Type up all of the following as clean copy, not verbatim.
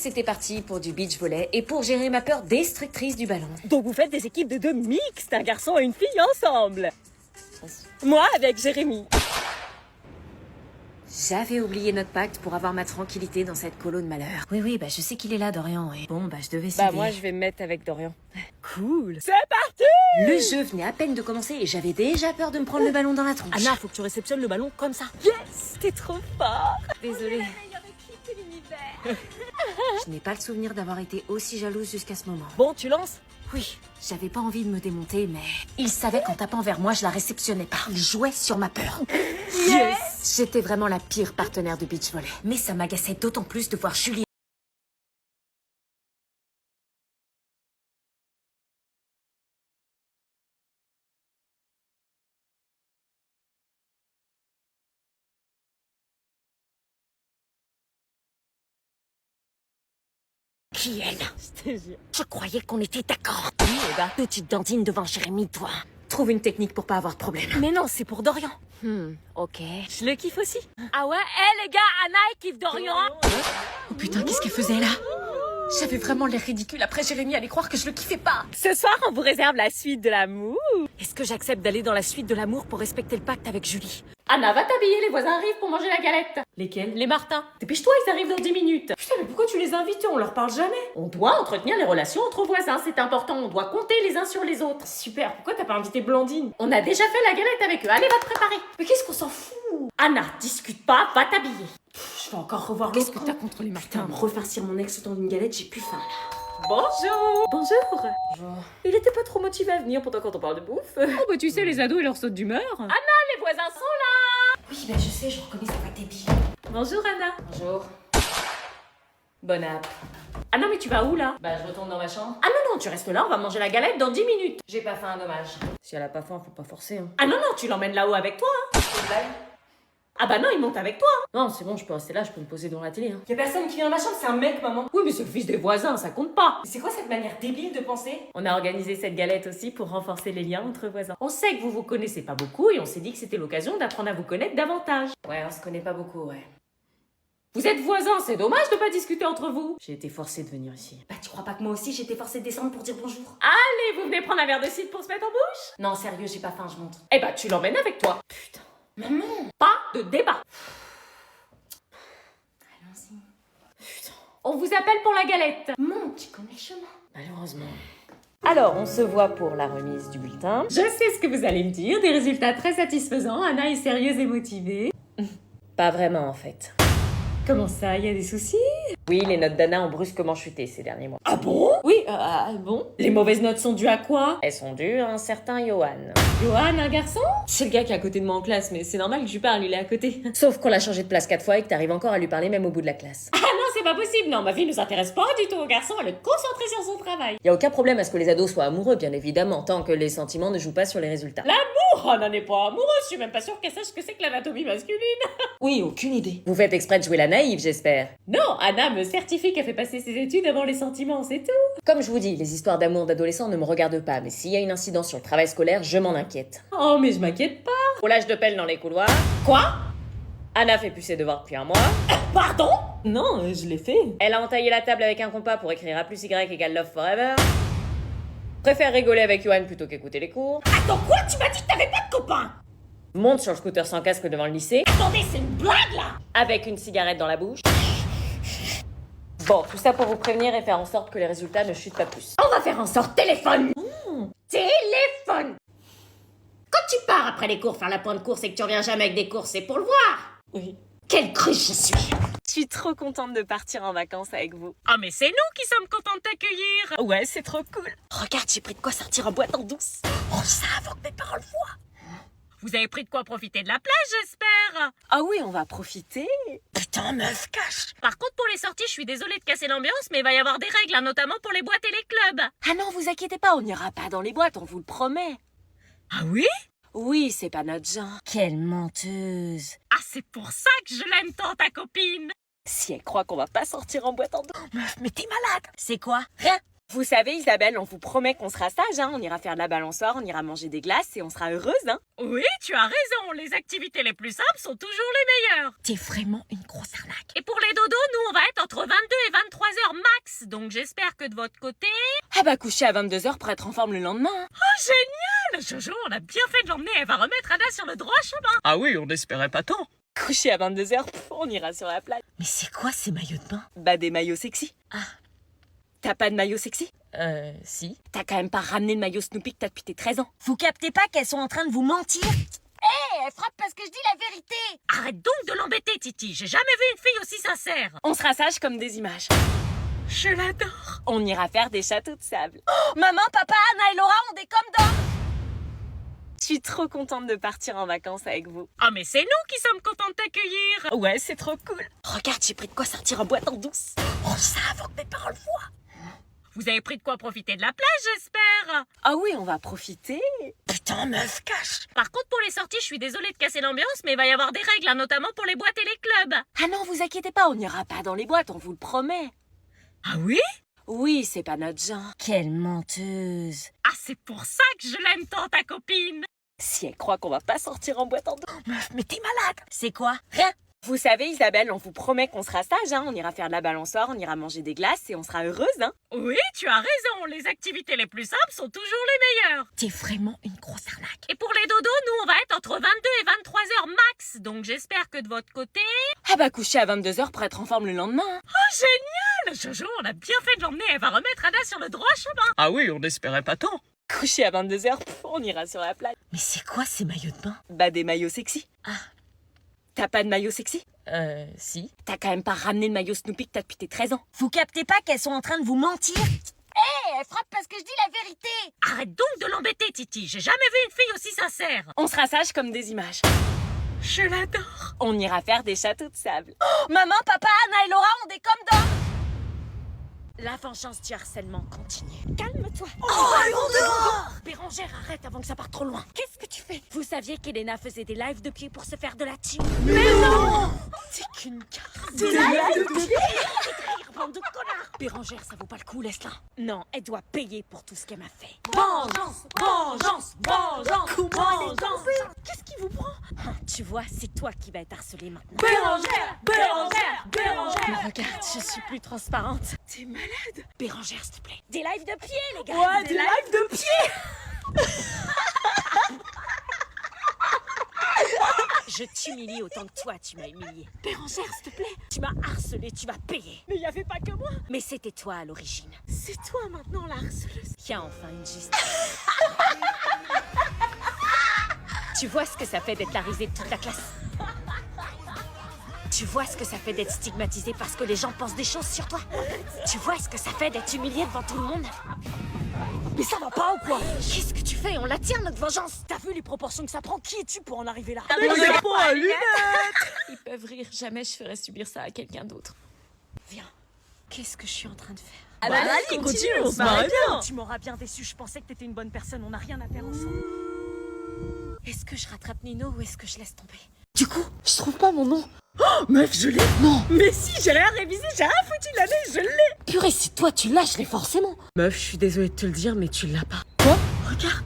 c'était parti pour du beach volley et pour gérer ma peur destructrice du ballon. Donc vous faites des équipes de 2 mixtes, un garçon et une fille ensemble. Moi avec Jérémy. J'avais oublié notre pacte pour avoir ma tranquillité dans cette colo de malheur. Oui, je sais qu'il est là, Dorian, et bon, je devais céder. Moi je vais me mettre avec Dorian. Cool. C'est parti. Le jeu venait à peine de commencer et j'avais déjà peur de me prendre le ballon dans la tronche. Anna, faut que tu réceptionnes le ballon comme ça. Yes. T'es trop fort. Désolée. Je n'ai pas le souvenir d'avoir été aussi jalouse jusqu'à ce moment. Bon, tu lances? Oui, j'avais pas envie de me démonter, mais il savait qu'en tapant vers moi, je la réceptionnais pas. Il jouait sur ma peur. Yes. J'étais vraiment la pire partenaire de beach volley. Mais ça m'agaçait d'autant plus de voir Julie qui elle. Je te jure. Je croyais qu'on était d'accord. Oui, Petite dandine devant Jérémy, toi. Trouve une technique pour pas avoir de problème. Mais non, c'est pour Dorian. Ok. Je le kiffe aussi. Ah ouais, les gars, Anna, elle kiffe Dorian. Oh putain, qu'est-ce qu'elle faisait là? J'avais vraiment l'air ridicule. Après, Jérémy allait croire que je le kiffais pas. Ce soir, on vous réserve la suite de l'amour. Est-ce que j'accepte d'aller dans la suite de l'amour pour respecter le pacte avec Julie? Anna, va t'habiller, les voisins arrivent pour manger la galette. Lesquels? Les Martins. Dépêche-toi, ils arrivent dans 10 minutes. Putain, mais pourquoi tu les invites? On leur parle jamais. On doit entretenir les relations entre voisins, c'est important. On doit compter les uns sur les autres. Super, pourquoi t'as pas invité Blandine? On a déjà fait la galette avec eux. Allez, va te préparer. Mais qu'est-ce qu'on s'en fout? Anna, discute pas, va t'habiller. Je vais encore revoir Qu'est-ce l'autre. que t'as contre les Putain, Martins? me refarcir mon ex autant d'une galette, j'ai plus faim là. Bonjour. Bonjour. Il était pas trop motivé à venir pourtant quand on parle de bouffe. Oh bah tu sais, les ados et leur saute d'humeur. Les voisins sont là. Oui, je sais, je reconnais sa voix débile. Bonjour Anna. Bonjour. Bonne app. Ah non mais tu vas où là? Bah, je retourne dans ma chambre. Ah non, tu restes là, on va manger la galette dans 10 minutes. J'ai pas faim, dommage. Si elle a pas faim, faut pas forcer, hein. Ah non, tu l'emmènes là-haut avec toi. Hein. Ah bah non, il monte avec toi. Hein. Non, c'est bon, je peux rester là, je peux me poser devant la télé, hein. Y'a personne qui vient dans ma chambre, c'est un mec, maman. Oui, mais c'est le fils des voisins, ça compte pas. Mais c'est quoi cette manière débile de penser? On a organisé cette galette aussi pour renforcer les liens entre voisins. On sait que vous vous connaissez pas beaucoup et on s'est dit que c'était l'occasion d'apprendre à vous connaître davantage. Ouais, on se connaît pas beaucoup, ouais. Vous êtes voisins, c'est dommage de pas discuter entre vous. J'ai été forcée de venir ici. Bah tu crois pas que moi aussi j'étais forcée de descendre pour dire bonjour? Allez, vous venez prendre un verre de cidre pour se mettre en bouche? Non, sérieux, j'ai pas faim, je monte. Eh bah tu l'emmènes avec toi. Putain. Maman, pas de débat. Allons-y. Putain. On vous appelle pour la galette. Monte, tu connais le chemin. Malheureusement. Alors, on se voit pour la remise du bulletin. Je sais ce que vous allez me dire, des résultats très satisfaisants. Anna est sérieuse et motivée. Pas vraiment en fait. Comment ça, y a des soucis? Oui, les notes d'Anna ont brusquement chuté ces derniers mois. Ah bon? Oui, bon. Les mauvaises notes sont dues à quoi? Elles sont dues à un certain Johan. Johan, un garçon? C'est le gars qui est à côté de moi en classe, mais c'est normal que je lui parle, il est à côté. Sauf qu'on l'a changé de place 4 fois et que t'arrives encore à lui parler même au bout de la classe. Ah non, c'est pas possible. Non, ma fille ne s'intéresse pas du tout au garçon, elle est concentrée sur son travail. Y a aucun problème à ce que les ados soient amoureux, bien évidemment, tant que les sentiments ne jouent pas sur les résultats. L'amour, on n'en est pas amoureuse, je suis même pas sûre qu'elle sache ce que c'est que l'anatomie masculine. Oui, aucune idée. Vous faites exprès de jouer la naïve, j'espère. Non, Anna me certifie qu'elle fait passer ses études avant les sentiments, c'est tout. Comme je vous dis, les histoires d'amour d'adolescents ne me regardent pas, mais s'il y a une incidence sur le travail scolaire, je m'en inquiète. Oh, mais je m'inquiète pas. Roulage de pelle dans les couloirs. Quoi? Anna fait plus ses devoirs depuis un mois. Pardon? Non, je l'ai fait. Elle a entaillé la table avec un compas pour écrire A plus Y égale Love Forever. Préfère rigoler avec Johan plutôt qu'écouter les cours. Attends, quoi? Tu m'as dit que t'avais pas de copain? Monte sur le scooter sans casque devant le lycée. Attendez, c'est une blague là? Avec une cigarette dans la bouche. Bon, tout ça pour vous prévenir et faire en sorte que les résultats ne chutent pas plus. On va faire en sorte, téléphone! Téléphone! Quand tu pars après les cours faire la pointe course et que tu reviens jamais avec des courses, c'est pour le voir! Oui. Quelle cruche je suis! Je suis trop contente de partir en vacances avec vous. Ah mais c'est nous qui sommes contents de t'accueillir! Ouais, c'est trop cool. Regarde, j'ai pris de quoi sortir en boîte en douce. Oh ça avant que mes parents le voient! Vous avez pris de quoi profiter de la plage, j'espère! Ah oui, on va profiter. Putain, meuf, cache! Par contre, pour les sorties, je suis désolée de casser l'ambiance, mais il va y avoir des règles, hein, notamment pour les boîtes et les clubs! Ah non, vous inquiétez pas, on n'ira pas dans les boîtes, on vous le promet. Ah oui? Oui, c'est pas notre genre. Quelle menteuse. Ah, c'est pour ça que je l'aime tant, ta copine! Si elle croit qu'on va pas sortir en boîte en douce. Meuf, mais t'es malade! C'est quoi? Rien! Vous savez, Isabelle, on vous promet qu'on sera sage, hein. On ira faire de la balançoire, on ira manger des glaces et on sera heureuse, hein. Oui, tu as raison, les activités les plus simples sont toujours les meilleures. T'es vraiment une grosse arnaque. Et pour les dodos, nous on va être entre 22 et 23 heures max, donc j'espère que de votre côté... Ah bah coucher à 22h pour être en forme le lendemain, hein. Oh génial, Jojo, on a bien fait de l'emmener, elle va remettre Anna sur le droit chemin. Ah oui, on n'espérait pas tant. Coucher à 22h, on ira sur la plage. Mais c'est quoi ces maillots de bain? Bah des maillots sexy. Ah. T'as pas de maillot sexy? Si. T'as quand même pas ramené le maillot Snoopy que t'as depuis tes 13 ans. Vous captez pas qu'elles sont en train de vous mentir? Elle frappe parce que je dis la vérité. Arrête donc de l'embêter, Titi, j'ai jamais vu une fille aussi sincère. On sera sage comme des images. Je l'adore. On ira faire des châteaux de sable. Maman, papa, Anna et Laura, on est comme dans... Je suis trop contente de partir en vacances avec vous. Ah mais c'est nous qui sommes contents de t'accueillir. Ouais, c'est trop cool. Regarde, j'ai pris de quoi sortir en boîte en douce. Oh ça avant que mes parents le voient. Vous avez pris de quoi profiter de la plage, j'espère. Ah oui, on va profiter. Putain meuf, cache. Par contre, pour les sorties, je suis désolée de casser l'ambiance, mais il va y avoir des règles, hein, notamment pour les boîtes et les clubs. Ah non, vous inquiétez pas, on n'ira pas dans les boîtes, on vous le promet. Ah oui? Oui, c'est pas notre genre. Quelle menteuse. Ah, c'est pour ça que je l'aime tant, ta copine. Si elle croit qu'on va pas sortir en boîte en douce. Meuf, mais t'es malade. C'est quoi? Rien. Vous savez, Isabelle, on vous promet qu'on sera sage, hein. On ira faire de la balançoire, on ira manger des glaces et on sera heureuse, hein. Oui, tu as raison, les activités les plus simples sont toujours les meilleures. T'es vraiment une grosse arnaque. Et pour les dodos, nous on va être entre 22 et 23 heures max, donc j'espère que de votre côté... Ah bah coucher à 22h pour être en forme le lendemain, hein. Oh génial, Jojo, on a bien fait de l'emmener, elle va remettre Anna sur le droit chemin. Ah oui, on n'espérait pas tant. Coucher à 22h, on ira sur la plage. Mais c'est quoi ces maillots de bain? Bah des maillots sexy. Ah. T'as pas de maillot sexy? Si. T'as quand même pas ramené le maillot Snoopy que t'as depuis tes 13 ans. Vous captez pas qu'elles sont en train de vous mentir? Elle frappe parce que je dis la vérité. Arrête donc de l'embêter, Titi, j'ai jamais vu une fille aussi sincère. On sera sage comme des images. Je l'adore. On ira faire des châteaux de sable. Maman, papa, Anna et Laura, on est comme dans... La vengeance du harcèlement continue. Calme-toi. Oh, allons dehors! Bérangère, arrête avant que ça parte trop loin. Qu'est-ce que tu fais? Vous saviez qu'Elena faisait des lives de pied pour se faire de la thune? Mais non. C'est qu'une carte. Des lives de pied. Bande de connards! Bérangère, ça vaut pas le coup, laisse-la. Non, elle doit payer pour tout ce qu'elle m'a fait. Vengeance, vengeance, vengeance, vengeance. Qu'est-ce qui vous prend? Tu vois, c'est toi qui vas être harcelée maintenant. Bérangère, Bérangère, Bérangère. Mais regarde, je suis plus transparente. T'es malade. Bérangère, s'il te plaît. Des lives de pied, les gars! Ouais, des lives de pied. Je t'humilie autant que toi, tu m'as humiliée. Bérangère, s'il te plaît. Tu m'as harcelée, tu vas payer. Mais y avait pas que moi. Mais c'était toi à l'origine. C'est toi maintenant la harceleuse. Il y a enfin une justice. Tu vois ce que ça fait d'être la risée de toute la classe? Tu vois ce que ça fait d'être stigmatisé parce que les gens pensent des choses sur toi? Tu vois ce que ça fait d'être humilié devant tout le monde? Mais ça va pas ou quoi? Qu'est-ce que tu fais? On la tire notre vengeance! T'as vu les proportions que ça prend? Qui es-tu pour en arriver là? Pas à lunettes. Ils peuvent rire, jamais je ferais subir ça à quelqu'un d'autre. Viens. Qu'est-ce que je suis en train de faire? Ah bah vas-y, continue, on se marre bien. Tu m'auras bien déçu, je pensais que t'étais une bonne personne, on n'a rien à faire ensemble. Est-ce que je rattrape Nino ou est-ce que je laisse tomber? Du coup, je trouve pas mon nom. Oh, meuf, je l'ai. Non. Mais si, j'ai rien révisé, j'ai rien foutu de l'année, je l'ai. Purée, si toi tu l'as, je l'ai forcément. Meuf, je suis désolée de te le dire, mais tu l'as pas. Quoi? Regarde.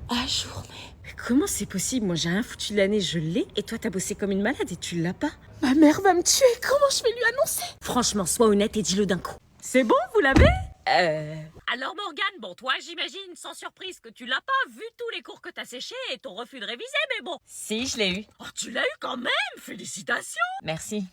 Ajourné. Mais comment c'est possible? Moi, j'ai rien foutu de l'année, je l'ai, et toi, t'as bossé comme une malade et tu l'as pas. Ma mère va me tuer. Comment je vais lui annoncer? Franchement, sois honnête et dis-le d'un coup. C'est bon, vous l'avez? Alors Morgane, bon toi j'imagine sans surprise que tu l'as pas vu tous les cours que t'as séchés et ton refus de réviser, mais bon. Si, je l'ai eu. Oh tu l'as eu quand même, félicitations. Merci.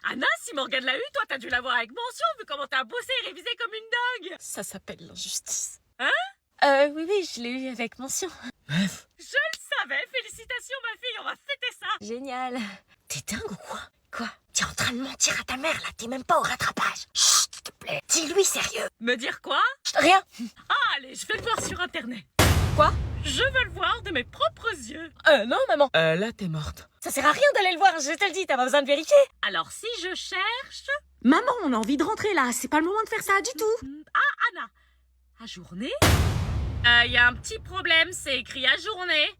Anna, si Morgane l'a eu, toi t'as dû l'avoir avec mention vu comment t'as bossé et révisé comme une dingue. Ça s'appelle l'injustice. Hein? Oui, je l'ai eu avec mention. Je le savais, félicitations ma fille, on va fêter ça. Génial. T'es dingue ou quoi? Quoi? T'es en train de mentir à ta mère là, t'es même pas au rattrapage. Chut, s'il te plaît. Dis-lui sérieux. Me dire quoi? Chut, rien. Ah allez, je vais le voir sur internet. Quoi? Je veux le voir de mes propres yeux. Non, maman. Là, t'es morte. Ça sert à rien d'aller le voir, je te le dis, t'as pas besoin de vérifier. Alors si je cherche... Maman, on a envie de rentrer là, c'est pas le moment de faire ça du tout. Ah, Anna. À journée? Y a un petit problème, c'est écrit à journée.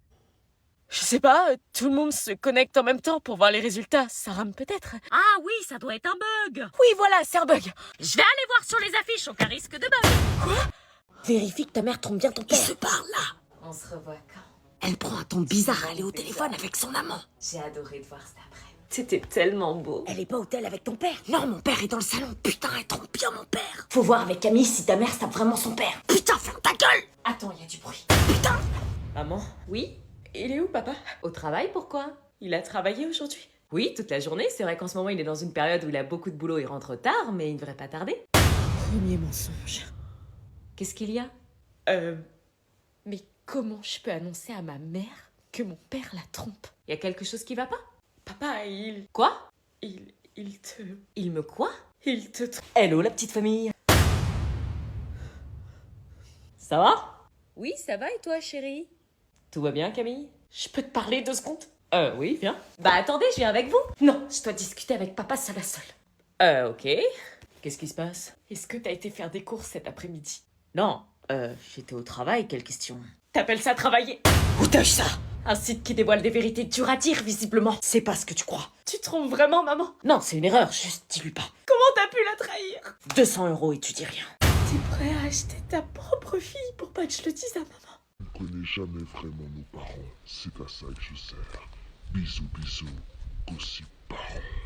Je sais pas, tout le monde se connecte en même temps pour voir les résultats. Ça rame peut-être. Ah oui, ça doit être un bug. Oui, voilà, c'est un bug. Je vais aller voir sur les affiches au cas risque de bug. Vérifie que ta mère trompe bien ton père. Ils se parlent là. On se revoit quand? Elle prend un ton bizarre à aller au téléphone avec son amant. J'ai adoré te voir cet après. T'étais tellement beau. Elle est pas au tel avec ton père. Non, mon père est dans le salon. Putain, elle trompe bien mon père. Faut voir avec Camille si ta mère tape vraiment son père. Putain, ferme ta gueule. Attends, il y a du bruit. Putain. Maman? Oui? Il est où, papa? Au travail, pourquoi? Il a travaillé aujourd'hui? Oui, toute la journée. C'est vrai qu'en ce moment, il est dans une période où il a beaucoup de boulot et rentre tard, mais il ne devrait pas tarder. Premier mensonge. Qu'est-ce qu'il y a? Mais comment je peux annoncer à ma mère que mon père la trompe? Il y a quelque chose qui va pas? Papa, il Quoi? te... Il me quoi? Il te... Hello, la petite famille. Ça va? Oui, ça va et toi, chérie? Tout va bien, Camille? Je peux te parler 2 secondes? Oui, viens. Bah attendez, je viens avec vous. Non, je dois discuter avec papa seul à seul. Ok. Qu'est-ce qui se passe? Est-ce que t'as été faire des courses cet après-midi? Non, j'étais au travail, quelle question? T'appelles ça travailler? Où t'as eu ça? Un site qui dévoile des vérités dures à dire, visiblement. C'est pas ce que tu crois. Tu trompes vraiment, maman? Non, c'est une erreur, juste dis-lui pas. Comment t'as pu la trahir? 200 € et tu dis rien. T'es prêt à acheter ta propre fille pour pas que je le dise à maman? On ne connaît jamais vraiment nos parents. C'est à ça que je sers. Bisous, bisous, gossip parents.